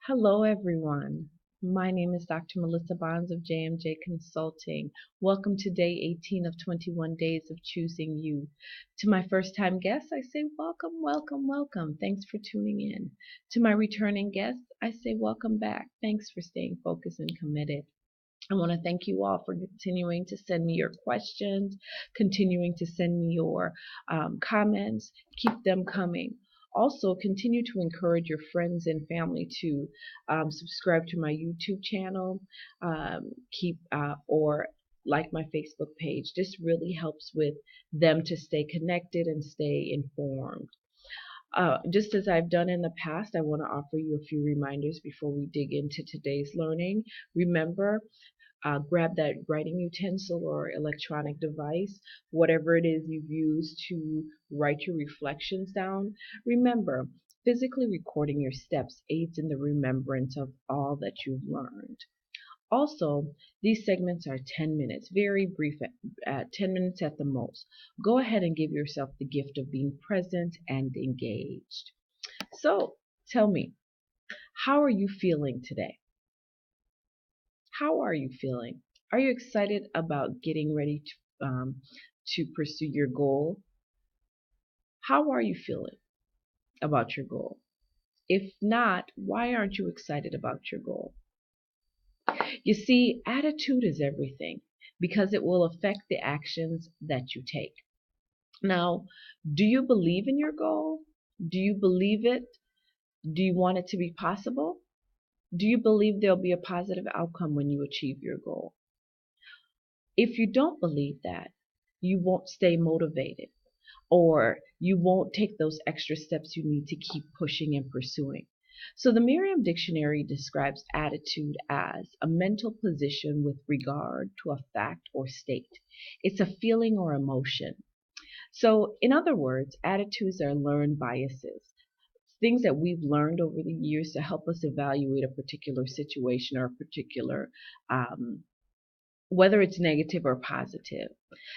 Hello, everyone. My name is Dr. Melissa Bonds of JMJ Consulting. Welcome to day 18 of 21 days of choosing you. To my first time guests, I say welcome, welcome, welcome. Thanks for tuning in. To my returning guests, I say welcome back. Thanks for staying focused and committed. I want to thank you all for continuing to send me your questions, continuing to send me your comments. Keep them coming. Also, continue to encourage your friends and family to subscribe to my YouTube channel, keep or like my Facebook page. This really helps with them to stay connected and stay informed. Just as I've done in the past, I want to offer you a few reminders before we dig into today's learning. Remember, grab that writing utensil or electronic device, whatever it is you've used to write your reflections down. Remember, physically recording your steps aids in the remembrance of all that you've learned. Also, these segments are 10 minutes, very brief, 10 minutes at the most. Go ahead and give yourself the gift of being present and engaged. So, tell me, how are you feeling today? How are you feeling? Are you excited about getting ready to pursue your goal? How are you feeling about your goal? If not, why aren't you excited about your goal? You see, attitude is everything because it will affect the actions that you take. Now, do you believe in your goal? Do you believe it? Do you want it to be possible? Do you believe there'll be a positive outcome when you achieve your goal? If you don't believe that, you won't stay motivated or you won't take those extra steps you need to keep pushing and pursuing. So the Merriam Dictionary describes attitude as a mental position with regard to a fact or state. It's a feeling or emotion. So in other words, attitudes are learned biases, things that we've learned over the years to help us evaluate a particular situation or a particular whether it's negative or positive.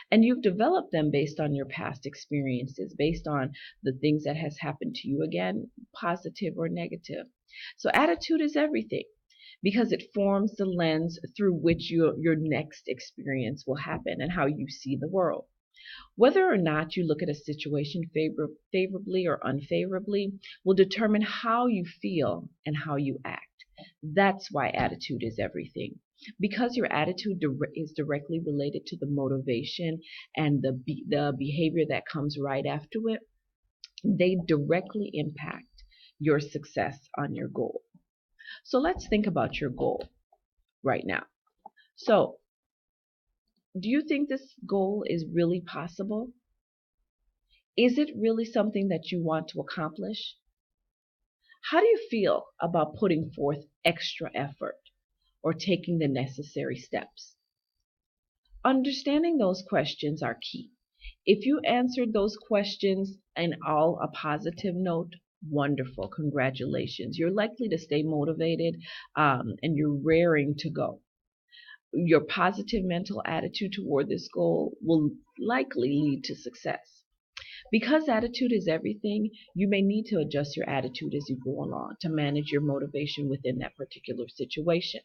And you've developed them based on your past experiences, based on the things that has happened to you, again, positive or negative. So attitude is everything because it forms the lens through which your next experience will happen and how you see the world. Whether or not you look at a situation favorably or unfavorably will determine how you feel and how you act. That's why attitude is everything. Because your attitude is directly related to the motivation and the behavior that comes right after it, they directly impact your success on your goal. So let's think about your goal right now. So, do you think this goal is really possible? Is it really something that you want to accomplish? How do you feel about putting forth extra effort or taking the necessary steps? Understanding those questions are key. If you answered those questions and all a positive note, wonderful, congratulations. You're likely to stay motivated and you're raring to go. Your positive mental attitude toward this goal will likely lead to success. Because attitude is everything, you may need to adjust your attitude as you go along to manage your motivation within that particular situation.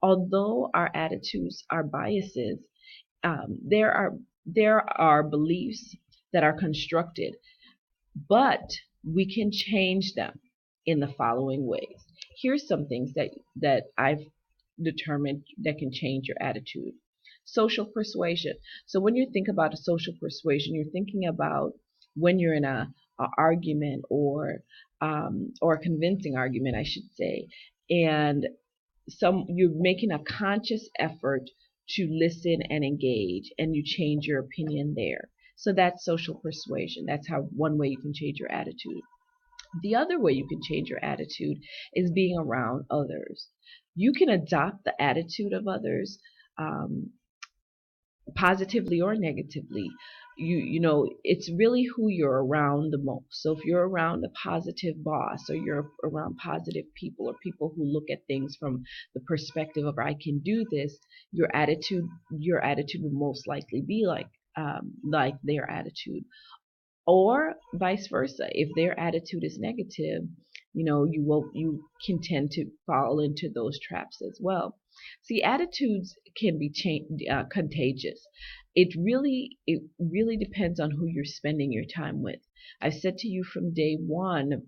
Although our attitudes are biases, there are beliefs that are constructed, but we can change them in the following ways. Here's some things that I've determined that can change your attitude. Social persuasion. So when you think about a social persuasion, you're thinking about when you're in a argument or a convincing argument, I should say, and you're making a conscious effort to listen and engage, and you change your opinion there. So that's social persuasion. That's how one way you can change your attitude. The other way you can change your attitude is being around others. You can adopt the attitude of others, um, positively or negatively. You know, it's really who you're around the most. So if you're around a positive boss, or you're around positive people, or people who look at things from the perspective of I can do this, your attitude will most likely be like their attitude. Or vice versa, if their attitude is negative, you can tend to fall into those traps as well. See, attitudes can be contagious. It really depends on who you're spending your time with. I've said to you from day one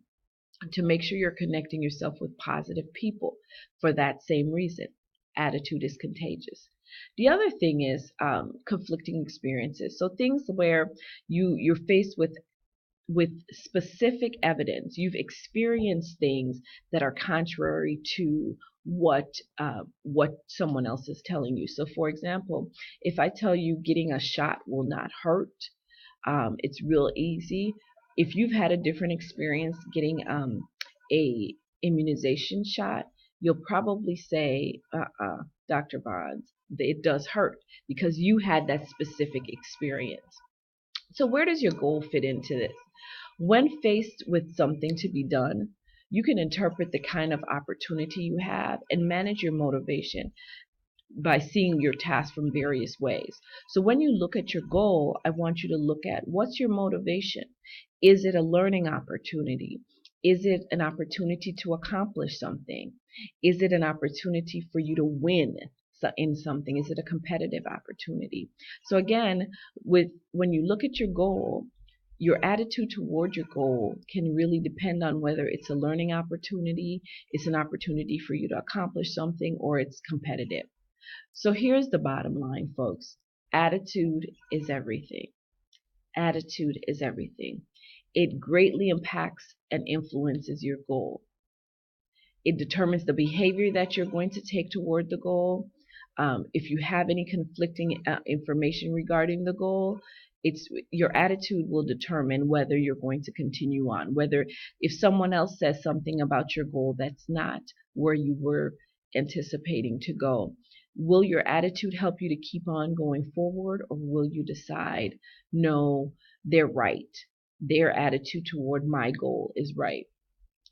to make sure you're connecting yourself with positive people for that same reason. Attitude is contagious. The other thing is conflicting experiences. So things where you're faced with specific evidence. You've experienced things that are contrary to what someone else is telling you. So, for example, if I tell you getting a shot will not hurt, it's real easy. If you've had a different experience getting a immunization shot, you'll probably say, Dr. Bonds, it does hurt because you had that specific experience. So, where does your goal fit into this? When faced with something to be done, you can interpret the kind of opportunity you have and manage your motivation by seeing your task from various ways. So when you look at your goal, I want you to look at what's your motivation? Is it a learning opportunity? Is it an opportunity to accomplish something? Is it an opportunity for you to win in something? Is it a competitive opportunity? So again, when you look at your goal, your attitude toward your goal can really depend on whether it's a learning opportunity, it's an opportunity for you to accomplish something, or it's competitive. So here's the bottom line, folks. Attitude is everything. Attitude is everything. It greatly impacts and influences your goal. It determines the behavior that you're going to take toward the goal. If you have any conflicting information regarding the goal, it's your attitude will determine whether you're going to continue on. Whether if someone else says something about your goal that's not where you were anticipating to go, will your attitude help you to keep on going forward, or will you decide, no, they're right. Their attitude toward my goal is right.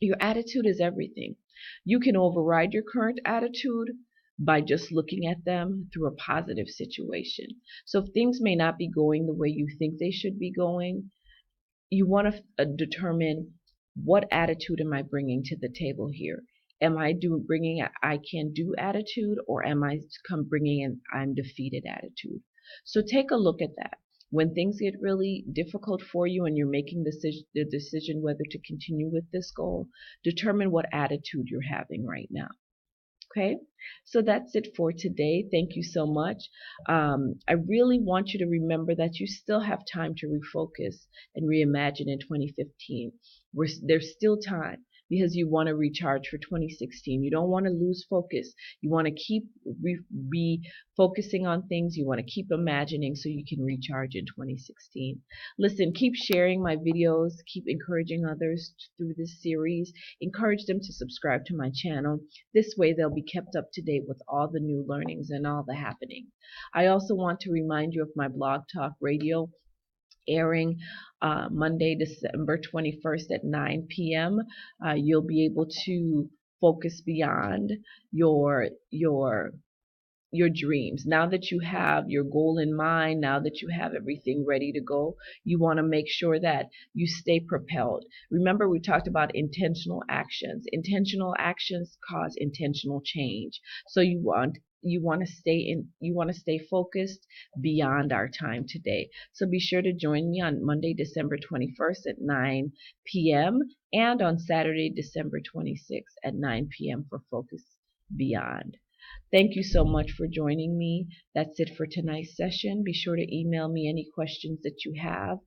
Your attitude is everything. You can override your current attitude by just looking at them through a positive situation. So if things may not be going the way you think they should be going, you want to determine, what attitude am I bringing to the table here? Am I bringing a I can do attitude, or am I bringing an I'm defeated attitude? So take a look at that. When things get really difficult for you and you're making the decision whether to continue with this goal, determine what attitude you're having right now. Okay, so that's it for today. Thank you so much. I really want you to remember that you still have time to refocus and reimagine in 2015. There's still time, because you want to recharge for 2016. You don't want to lose focus. You want to keep be focusing on things. You want to keep imagining so you can recharge in 2016. Listen, keep sharing my videos. Keep encouraging others through this series. Encourage them to subscribe to my channel. This way they'll be kept up to date with all the new learnings and all the happenings. I also want to remind you of my Blog Talk Radio airing Monday, December 21st at 9 p.m. You'll be able to focus beyond your dreams. Now that you have your goal in mind, now that you have everything ready to go, you want to make sure that you stay propelled. Remember, we talked about intentional actions. Intentional actions cause intentional change. So you want to stay focused beyond our time today. So be sure to join me on Monday, December 21st at 9 p.m. and on Saturday, December 26th at 9 p.m. for Focus Beyond. Thank you so much for joining me. That's it for tonight's session. Be sure to email me any questions that you have,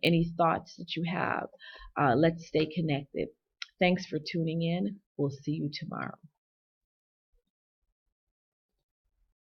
any thoughts that you have. Let's stay connected. Thanks for tuning in. We'll see you tomorrow.